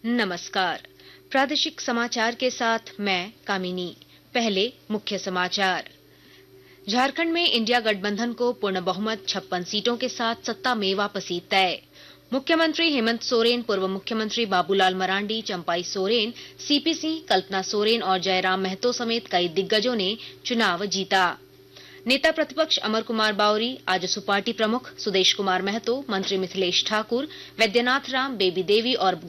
नमस्कार। प्रादेशिक समाचार के साथ मैं कामिनी। पहले मुख्य समाचार। झारखंड में इंडिया गठबंधन को पूर्ण बहुमत 56 सीटों के साथ सत्ता में वापसी तय। मुख्यमंत्री हेमंत सोरेन, पूर्व मुख्यमंत्री बाबूलाल मरांडी, चंपाई सोरेन, सीपी सिंह, कल्पना सोरेन और जयराम महतो समेत कई दिग्गजों ने चुनाव जीता। नेता प्रतिपक्ष अमर कुमार बावरी, आजसू पार्टी प्रमुख सुदेश कुमार महतो, मंत्री मिथिलेश ठाकुर, वैद्यनाथ राम, बेबी देवी और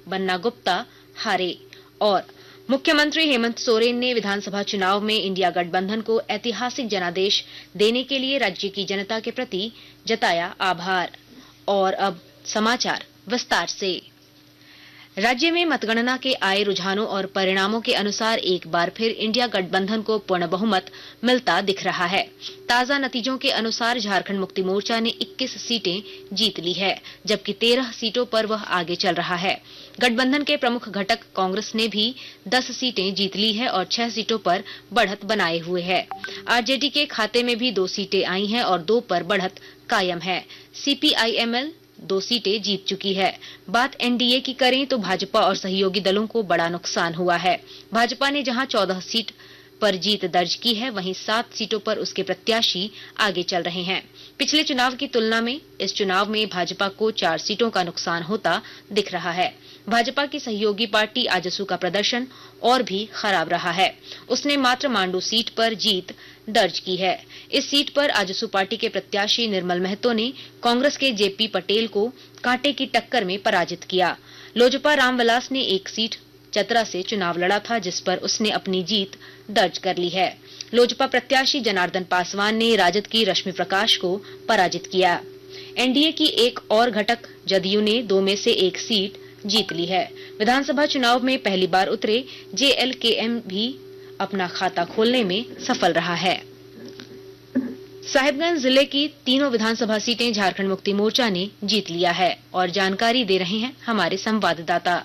बन्ना गुप्ता हारे। और मुख्यमंत्री हेमंत सोरेन ने विधानसभा चुनाव में इंडिया गठबंधन को ऐतिहासिक जनादेश देने के लिए राज्य की जनता के प्रति जताया आभार। और अब समाचार विस्तार से। राज्य में मतगणना के आए रुझानों और परिणामों के अनुसार एक बार फिर इंडिया गठबंधन को पूर्ण बहुमत मिलता दिख रहा है। ताजा नतीजों के अनुसार झारखंड मुक्ति मोर्चा ने 21 सीटें जीत ली है, जबकि 13 सीटों पर वह आगे चल रहा है। गठबंधन के प्रमुख घटक कांग्रेस ने भी 10 सीटें जीत ली है और 6 सीटों पर बढ़त बनाए हुए है। आरजेडी के खाते में भी 2 सीटें आई हैं और 2 पर बढ़त कायम है। सीपीआईएमएल 2 सीटें जीत चुकी है। बात एनडीए की करें तो भाजपा और सहयोगी दलों को बड़ा नुकसान हुआ है। भाजपा ने जहां 14 सीट पर जीत दर्ज की है, वहीं 7 सीटों पर उसके प्रत्याशी आगे चल रहे हैं। पिछले चुनाव की तुलना में इस चुनाव में भाजपा को 4 सीटों का नुकसान होता दिख रहा है। भाजपा की सहयोगी पार्टी आजसू का प्रदर्शन और भी खराब रहा है। उसने मात्र मांडू सीट पर जीत दर्ज की है। इस सीट पर आजसू पार्टी के प्रत्याशी निर्मल महतो ने कांग्रेस के जेपी पटेल को कांटे की टक्कर में पराजित किया। लोजपा रामविलास ने एक सीट चतरा से चुनाव लड़ा था, जिस पर उसने अपनी जीत दर्ज कर ली है। लोजपा प्रत्याशी जनार्दन पासवान ने राजद की रश्मि प्रकाश को पराजित किया। एनडीए की एक और घटक जदयू ने 2 में से 1 सीट जीत ली है। विधानसभा चुनाव में पहली बार उतरे जेएलकेएम भी अपना खाता खोलने में सफल रहा है। साहिबगंज जिले की तीनों विधानसभा सीटें झारखंड मुक्ति मोर्चा ने जीत लिया है और जानकारी दे रहे हैं हमारे संवाददाता।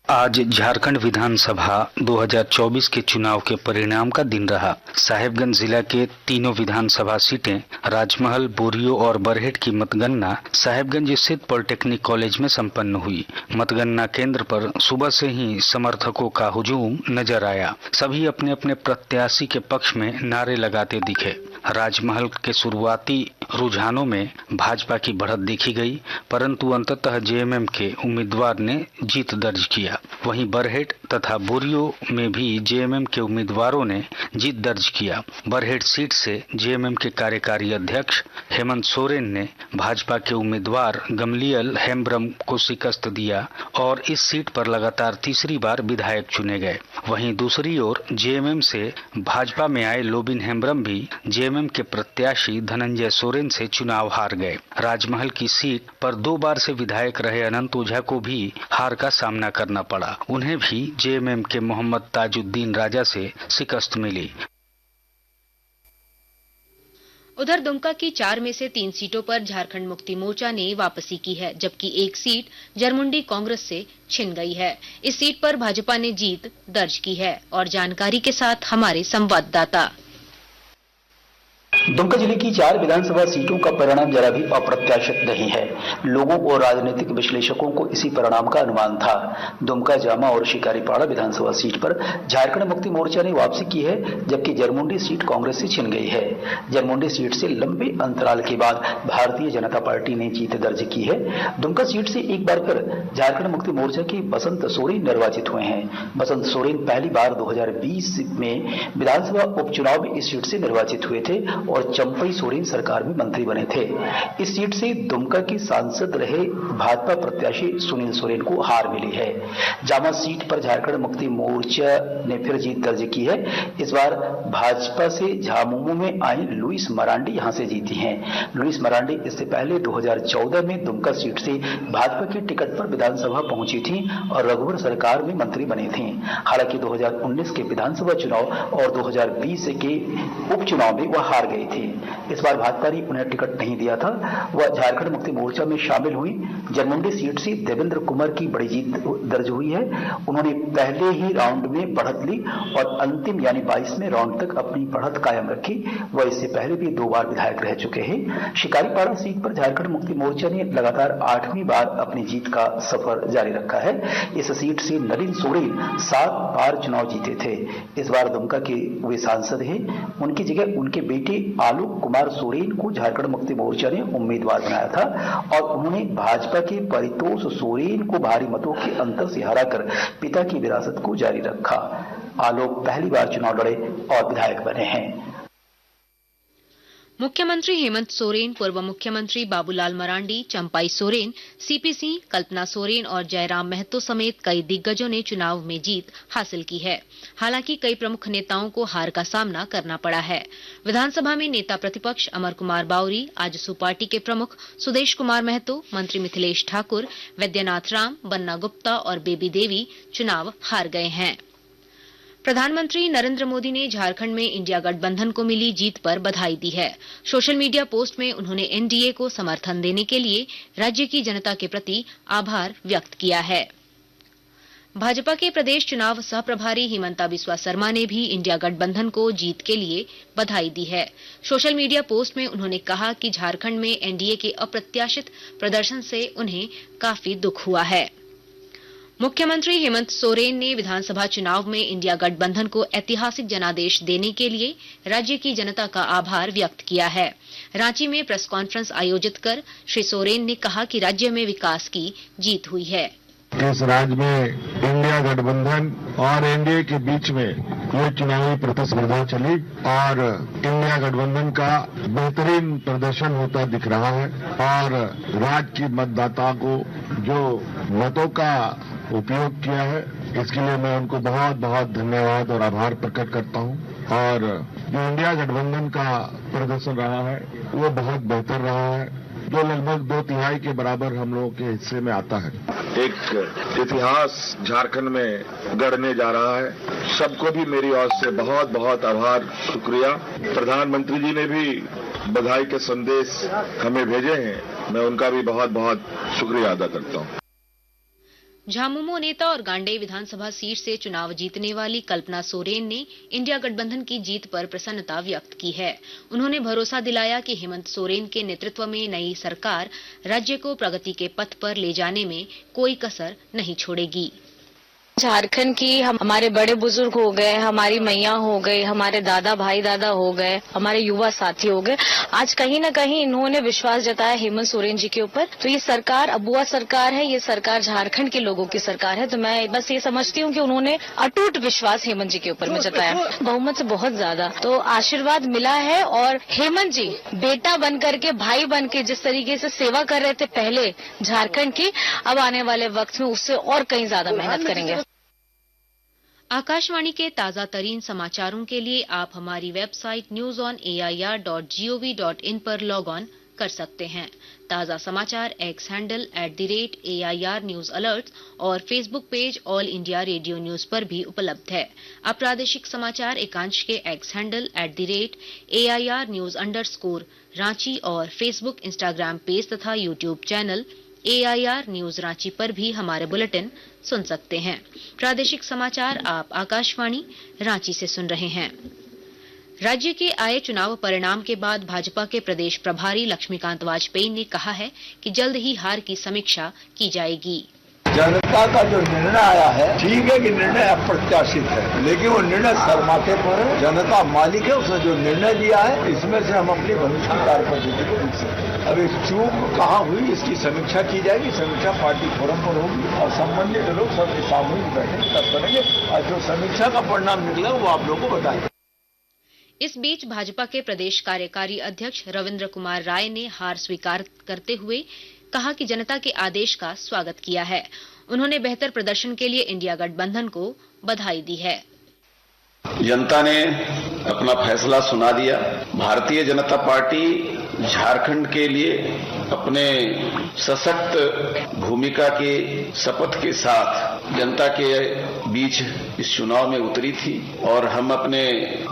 आज झारखंड विधानसभा 2024 के चुनाव के परिणाम का दिन रहा। साहिबगंज जिला के तीनों विधानसभा सीटें राजमहल, बोरियो और बरहेट की मतगणना साहिबगंज स्थित पॉलिटेक्निक कॉलेज में संपन्न हुई। मतगणना केंद्र पर सुबह से ही समर्थकों का हुजूम नजर आया। सभी अपने अपने प्रत्याशी के पक्ष में नारे लगाते दिखे। राजमहल के शुरुआती रुझानों में भाजपा की बढ़त देखी गई, परंतु अंततः जेएमएम के उम्मीदवार ने जीत दर्ज किया। वहीं बरहेट तथा बोरियो में भी जेएमएम के उम्मीदवारों ने जीत दर्ज किया। बरहेट सीट से जेएमएम के कार्यकारी अध्यक्ष हेमंत सोरेन ने भाजपा के उम्मीदवार गमलियल हेम्ब्रम को शिकस्त दिया और इस सीट पर लगातार तीसरी बार विधायक चुने गए। वहीं दूसरी ओर जेएमएम से भाजपा में आए लोबिन हेम्ब्रम भी जेएमएम के प्रत्याशी धनंजय सोरेन से चुनाव हार गए। राजमहल की सीट पर 2 बार से विधायक रहे अनंत ओझा को भी हार का सामना करना पड़ा। उन्हें भी जेएमएम के मोहम्मद ताजुद्दीन राजा से शिकस्त मिली। उधर दुमका की 4 में से 3 सीटों पर झारखंड मुक्ति मोर्चा ने वापसी की है, जबकि एक सीट जरमुंडी कांग्रेस से छिन गई है। इस सीट पर भाजपा ने जीत दर्ज की है और जानकारी के साथ हमारे संवाददाता। दुमका जिले की 4 विधानसभा सीटों का परिणाम जरा भी अप्रत्याशित नहीं है। लोगों और राजनीतिक विश्लेषकों को इसी परिणाम का अनुमान था। दुमका, जामा और शिकारीपाड़ा विधानसभा सीट पर झारखंड मुक्ति मोर्चा ने वापसी की है, जबकि जरमुंडी सीट कांग्रेस से छिन गई है। जरमुंडी सीट से लंबे अंतराल के बाद भारतीय जनता पार्टी ने जीत दर्ज की है। दुमका सीट से एक बार फिर झारखंड मुक्ति मोर्चा के बसंत सोरेन निर्वाचित हुए हैं। बसंत सोरेन पहली बार 2020 में विधानसभा उपचुनाव में इस सीट से निर्वाचित हुए थे और चंपई सोरेन सरकार में मंत्री बने थे। इस सीट से दुमका के सांसद रहे भाजपा प्रत्याशी सुनील सोरेन को हार मिली है। जामा सीट पर झारखंड मुक्ति मोर्चा ने फिर जीत दर्ज की है। इस बार भाजपा से झामुमो में आई लुइस मरांडी यहां से जीती हैं। लुइस मरांडी इससे पहले 2014 में दुमका सीट से भाजपा की टिकट पर विधानसभा पहुंची थी और रघुवर सरकार में मंत्री बनी थी। हालांकि 2019 के विधानसभा चुनाव और 2020 के उपचुनाव में वह हार गई गई थी। इस बार भाजपा ने उन्हें टिकट नहीं दिया था। वह झारखंड मुक्ति मोर्चा में शामिल हुई। जनमुंडी सीट से देवेंद्र कुमार की बड़ी जीत दर्ज हुई है। उन्होंने पहले ही राउंड में बढ़त ली और अंतिम यानी 22वें राउंड तक अपनी बढ़त कायम रखी। वह इससे पहले भी 2 बार विधायक रह चुके हैं। शिकारीपाड़ा सीट पर झारखंड मुक्ति मोर्चा ने लगातार 8वीं बार अपनी जीत का सफर जारी रखा है। इस सीट से नलिन सोरेन 7 बार चुनाव जीते थे। इस बार दुमका के वे सांसद हैं। उनकी जगह उनके बेटे आलोक कुमार सोरेन को झारखंड मुक्ति मोर्चा ने उम्मीदवार बनाया था और उन्होंने भाजपा के परितोष सोरेन को भारी मतों के अंतर से हराकर पिता की विरासत को जारी रखा। आलोक पहली बार चुनाव लड़े और विधायक बने हैं। मुख्यमंत्री हेमंत सोरेन, पूर्व मुख्यमंत्री बाबूलाल मरांडी, चंपाई सोरेन, सीपी सिंह, कल्पना सोरेन और जयराम महतो समेत कई दिग्गजों ने चुनाव में जीत हासिल की है। हालांकि कई प्रमुख नेताओं को हार का सामना करना पड़ा है। विधानसभा में नेता प्रतिपक्ष अमर कुमार बावरी, आजसू पार्टी के प्रमुख सुदेश कुमार महतो, मंत्री मिथिलेश ठाकुर, वैद्यनाथ राम, बन्ना गुप्ता और बेबी देवी चुनाव हार गए हैं। प्रधानमंत्री नरेंद्र मोदी ने झारखंड में इंडिया गठबंधन को मिली जीत पर बधाई दी है। सोशल मीडिया पोस्ट में उन्होंने एनडीए को समर्थन देने के लिए राज्य की जनता के प्रति आभार व्यक्त किया है। भाजपा के प्रदेश चुनाव सह प्रभारी हिमंता बिस्वा शर्मा ने भी इंडिया गठबंधन को जीत के लिए बधाई दी है। सोशल मीडिया पोस्ट में उन्होंने कहा कि झारखंड में एनडीए के अप्रत्याशित प्रदर्शन से उन्हें काफी दुख हुआ है। मुख्यमंत्री हेमंत सोरेन ने विधानसभा चुनाव में इंडिया गठबंधन को ऐतिहासिक जनादेश देने के लिए राज्य की जनता का आभार व्यक्त किया है। रांची में प्रेस कॉन्फ्रेंस आयोजित कर श्री सोरेन ने कहा कि राज्य में विकास की जीत हुई है। इस राज्य में इंडिया गठबंधन और एनडीए के बीच में ये चुनावी प्रतिस्पर्धा चली और इंडिया गठबंधन का बेहतरीन प्रदर्शन होता दिख रहा है और राज्य की मतदाता को जो मतों का उपयोग किया है इसके लिए मैं उनको बहुत बहुत धन्यवाद और आभार प्रकट करता हूं। और जो इंडिया गठबंधन का प्रदर्शन रहा है वो बहुत बेहतर रहा है, जो लगभग 2/3 के बराबर हम लोगों के हिस्से में आता है। एक इतिहास झारखंड में गढ़ने जा रहा है। सबको भी मेरी ओर से बहुत बहुत आभार, शुक्रिया। प्रधानमंत्री जी ने भी बधाई के संदेश हमें भेजे हैं, मैं उनका भी बहुत बहुत शुक्रिया अदा करता हूं। झामुमो नेता और गांडेय विधानसभा सीट से चुनाव जीतने वाली कल्पना सोरेन ने इंडिया गठबंधन की जीत पर प्रसन्नता व्यक्त की है। उन्होंने भरोसा दिलाया कि हेमंत सोरेन के नेतृत्व में नई सरकार राज्य को प्रगति के पथ पर ले जाने में कोई कसर नहीं छोड़ेगी। झारखंड की हमारे बड़े बुजुर्ग हो गए, हमारी मैया हो गई, हमारे दादा भाई दादा हो गए, हमारे युवा साथी हो गए। आज कहीं न कहीं इन्होंने विश्वास जताया हेमंत सोरेन जी के ऊपर। तो ये सरकार अबुआ सरकार है, ये सरकार झारखंड के लोगों की सरकार है। तो मैं बस ये समझती हूँ कि उन्होंने अटूट विश्वास हेमंत जी के ऊपर में जताया, बहुमत से बहुत ज्यादा। तो आशीर्वाद मिला है और हेमंत जी बेटा बन करके, भाई बन के जिस तरीके से सेवा कर रहे थे पहले झारखंड की, अब आने वाले वक्त में उससे और कहीं ज्यादा मेहनत करेंगे। आकाशवाणी के ताजा तरीन समाचारों के लिए आप हमारी वेबसाइट newsonair.gov.in पर लॉग ऑन कर सकते हैं। ताजा समाचार X handle @AIR news alerts और Facebook page all India radio news पर भी उपलब्ध है। अब प्रादेशिक समाचार एकांश के X handle @AIR news_ Ranchi और फेसबुक, इंस्टाग्राम पेज तथा YouTube channel AIR news Ranchi पर भी हमारे बुलेटिन सुन सकते हैं। प्रादेशिक समाचार आप आकाशवाणी रांची से सुन रहे हैं। राज्य के आए चुनाव परिणाम के बाद भाजपा के प्रदेश प्रभारी लक्ष्मीकांत वाजपेयी ने कहा है कि जल्द ही हार की समीक्षा की जाएगी। जनता का जो निर्णय आया है, ठीक है कि निर्णय अप्रत्याशित है, लेकिन वो निर्णय सरमाथे पर है। जनता मालिक है, उसने जो निर्णय लिया है इसमें से हम अपनी भविष्य की कार्यपद्धति को लिख सकते हैं। अब इस चूक कहाँ हुई इसकी समीक्षा की जाएगी। समीक्षा पार्टी फोरम पर होगी और संबंधित लोग सबके सामूहिक बैठक तब करेंगे और जो समीक्षा का परिणाम निकला वो आप लोगों को बताएंगे। इस बीच भाजपा के प्रदेश कार्यकारी अध्यक्ष रविंद्र कुमार राय ने हार स्वीकार करते हुए कहा कि जनता के आदेश का स्वागत किया है। उन्होंने बेहतर प्रदर्शन के लिए इंडिया गठबंधन को बधाई दी है। जनता ने अपना फैसला सुना दिया। भारतीय जनता पार्टी झारखंड के लिए अपने सशक्त भूमिका के शपथ के साथ जनता के बीच इस चुनाव में उतरी थी और हम अपने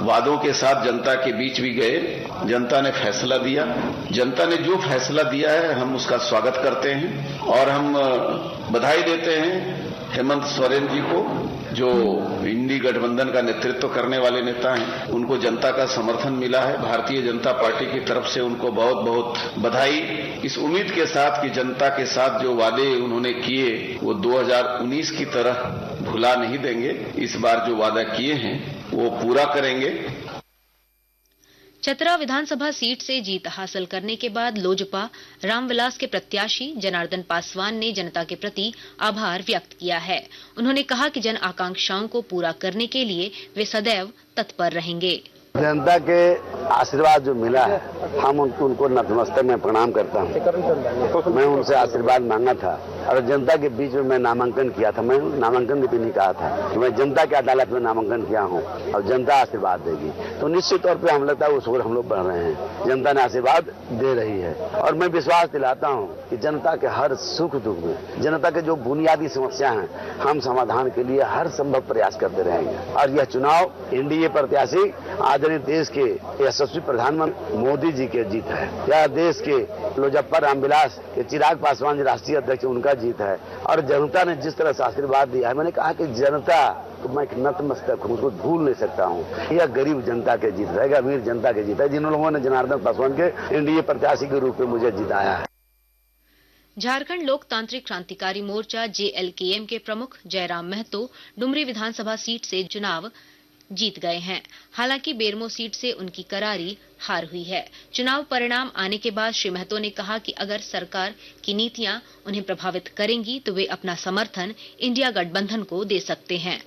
वादों के साथ जनता के बीच भी गए। जनता ने फैसला दिया। जनता ने जो फैसला दिया है हम उसका स्वागत करते हैं और हम बधाई देते हैं हेमंत सोरेन जी को, जो इंडी गठबंधन का नेतृत्व करने वाले नेता हैं। उनको जनता का समर्थन मिला है। भारतीय जनता पार्टी की तरफ से उनको बहुत बहुत बधाई, इस उम्मीद के साथ कि जनता के साथ जो वादे उन्होंने किए वो 2019 की तरह भुला नहीं देंगे। इस बार जो वादा किए हैं वो पूरा करेंगे। चतरा विधानसभा सीट से जीत हासिल करने के बाद लोजपा रामविलास के प्रत्याशी जनार्दन पासवान ने जनता के प्रति आभार व्यक्त किया है। उन्होंने कहा कि जन आकांक्षाओं को पूरा करने के लिए वे सदैव तत्पर रहेंगे। जनता के आशीर्वाद जो मिला है, हम उनको नतमस्तक में प्रणाम करता हूं। मैं उनसे आशीर्वाद मांगा था और जनता के बीच में मैं नामांकन किया था। मैं नामांकन भी नहीं कहा था कि मैं जनता की अदालत में नामांकन किया हूं और जनता आशीर्वाद देगी, तो निश्चित तौर पे हम लगता है उस ओर हम लोग बढ़ रहे हैं। जनता ने आशीर्वाद दे रही है और मैं विश्वास दिलाता हूं कि जनता के हर सुख दुख में, जनता के जो बुनियादी समस्या हैं, हम समाधान के लिए हर संभव प्रयास करते रहेंगे। और यह चुनाव एनडीए प्रत्याशी आदरणीय देश के यशस्वी प्रधानमंत्री मोदी जी की जीत है। यह देश के लोजप्पा रामविलास के चिराग पासवान जी राष्ट्रीय अध्यक्ष, उनका जीत है। और जनता ने जिस तरह से आशीर्वाद दिया है, मैंने कहा कि जनता तो मैं नतमस्तक हूं, उसको भूल नहीं सकता हूं। यह गरीब जनता के जीत रहेगा, अमीर जनता के जीत है, जिन लोगों ने जनार्दन पासवान के एनडीए प्रत्याशी के रूप में मुझे जिताया है। झारखंड लोकतांत्रिक क्रांतिकारी मोर्चा जेएलकेएम के प्रमुख जयराम महतो डुमरी विधानसभा सीट से चुनाव जीत गए हैं। हालांकि बेरमो सीट से उनकी करारी हार हुई है। चुनाव परिणाम आने के बाद श्री महतो ने कहा कि अगर सरकार की नीतियां उन्हें प्रभावित करेंगी तो वे अपना समर्थन इंडिया गठबंधन को दे सकते हैं।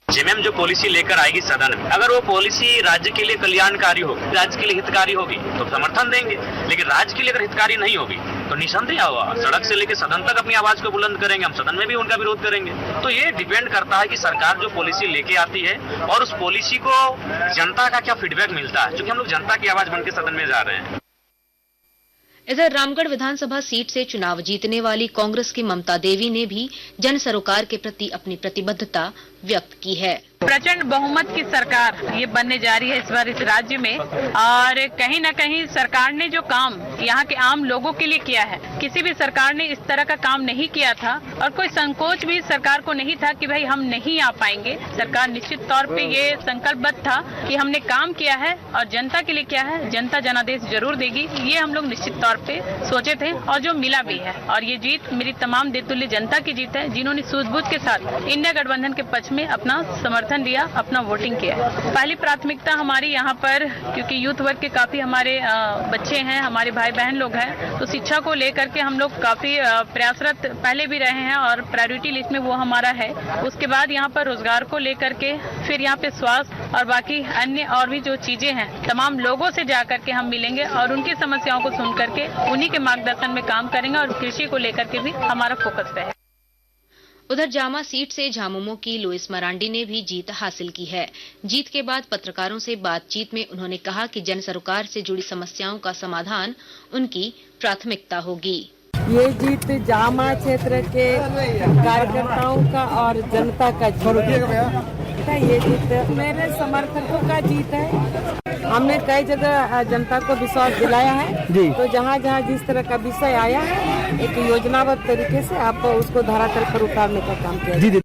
जेएमएम जो पॉलिसी लेकर आएगी सदन में, अगर वो पॉलिसी राज्य के लिए कल्याणकारी होगी, राज्य के लिए हितकारी होगी तो समर्थन देंगे। लेकिन राज्य के लिए अगर हितकारी नहीं होगी तो निसंदेह हुआ सड़क से लेकर सदन तक अपनी आवाज को बुलंद करेंगे। हम सदन में भी उनका विरोध करेंगे। तो ये डिपेंड करता है कि सरकार जो पॉलिसी लेके आती है और उस पॉलिसी को जनता का क्या फीडबैक मिलता है, क्योंकि हम लोग जनता की आवाज बनकर सदन में जा रहे हैं। इधर रामगढ़ विधानसभा सीट से चुनाव जीतने वाली कांग्रेस की ममता देवी ने भी जन सरोकार के प्रति अपनी प्रतिबद्धता व्यक्त की है। प्रचंड बहुमत की सरकार ये बनने जा रही है इस बार इस राज्य में, और कहीं न कहीं सरकार ने जो काम यहाँ के आम लोगों के लिए किया है, किसी भी सरकार ने इस तरह का काम नहीं किया था और कोई संकोच भी सरकार को नहीं था कि भाई हम नहीं आ पाएंगे। सरकार निश्चित तौर पे ये संकल्पबद्ध था कि हमने काम किया है और जनता के लिए किया है, जनता जनादेश जरूर देगी, ये हम लोग निश्चित तौर पे सोचे थे और जो मिला भी है। और ये जीत मेरी तमाम देतुल्य जनता की जीत है, जिन्होंने सूझबूझ के साथ इंडिया गठबंधन के पक्ष में अपना समर्थन दिया, अपना वोटिंग किया। पहली प्राथमिकता हमारी यहाँ पर, क्योंकि यूथ वर्ग के काफी हमारे बच्चे हैं, हमारे भाई बहन लोग हैं, तो शिक्षा को लेकर के हम लोग काफी प्रयासरत पहले भी रहे हैं और प्रायोरिटी लिस्ट में वो हमारा है। उसके बाद यहाँ पर रोजगार को लेकर के, फिर यहाँ पे स्वास्थ्य और बाकी अन्य और भी जो चीजें हैं, तमाम लोगों से जाकर के हम मिलेंगे और उनकी समस्याओं को सुन करके उन्हीं के मार्गदर्शन में काम करेंगे और कृषि को लेकर के भी हमारा फोकस रहे। उधर जामा सीट से झामुमो की लुइस मरांडी ने भी जीत हासिल की है। जीत के बाद पत्रकारों से बातचीत में उन्होंने कहा कि जन सरोकार से जुड़ी समस्याओं का समाधान उनकी प्राथमिकता होगी। ये जीत जामा क्षेत्र के कार्यकर्ताओं का और जनता का है। ये जीत मेरे समर्थकों का जीत है। हमने कई जगह जनता को विश्वास दिलाया है, तो जहाँ जहाँ जिस तरह का विषय आया है, एक योजनाबद्ध तरीके से आप उसको धरातल पर उतारने का काम किया।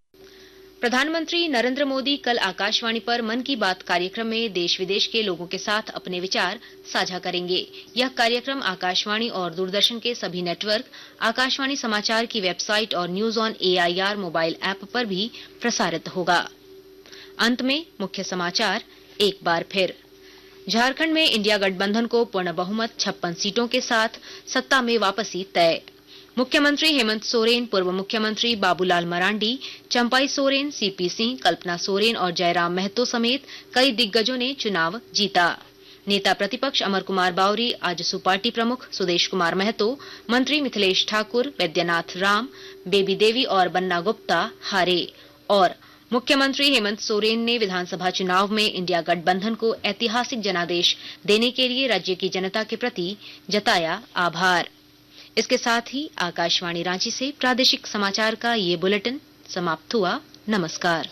प्रधानमंत्री नरेंद्र मोदी कल आकाशवाणी पर मन की बात कार्यक्रम में देश विदेश के लोगों के साथ अपने विचार साझा करेंगे। यह कार्यक्रम आकाशवाणी और दूरदर्शन के सभी नेटवर्क, आकाशवाणी समाचार की वेबसाइट और news on AIR mobile app पर भी प्रसारित होगा। अंत में मुख्य समाचार एक बार फिर। झारखंड में इंडिया गठबंधन को पूर्ण बहुमत 56 सीटों के साथ सत्ता में वापसी तय। मुख्यमंत्री हेमंत सोरेन, पूर्व मुख्यमंत्री बाबूलाल मरांडी, चंपाई सोरेन, CP सिंह, कल्पना सोरेन और जयराम महतो समेत कई दिग्गजों ने चुनाव जीता। नेता प्रतिपक्ष अमर कुमार बावरी, आजसू पार्टी प्रमुख सुदेश कुमार महतो, मंत्री मिथिलेश ठाकुर, वैद्यनाथ राम, बेबी देवी और बन्ना गुप्ता हारे। और मुख्यमंत्री हेमंत सोरेन ने विधानसभा चुनाव में इंडिया गठबंधन को ऐतिहासिक जनादेश देने के लिए राज्य की जनता के प्रति जताया आभार। इसके साथ ही आकाशवाणी रांची से प्रादेशिक समाचार का ये बुलेटिन समाप्त हुआ। नमस्कार।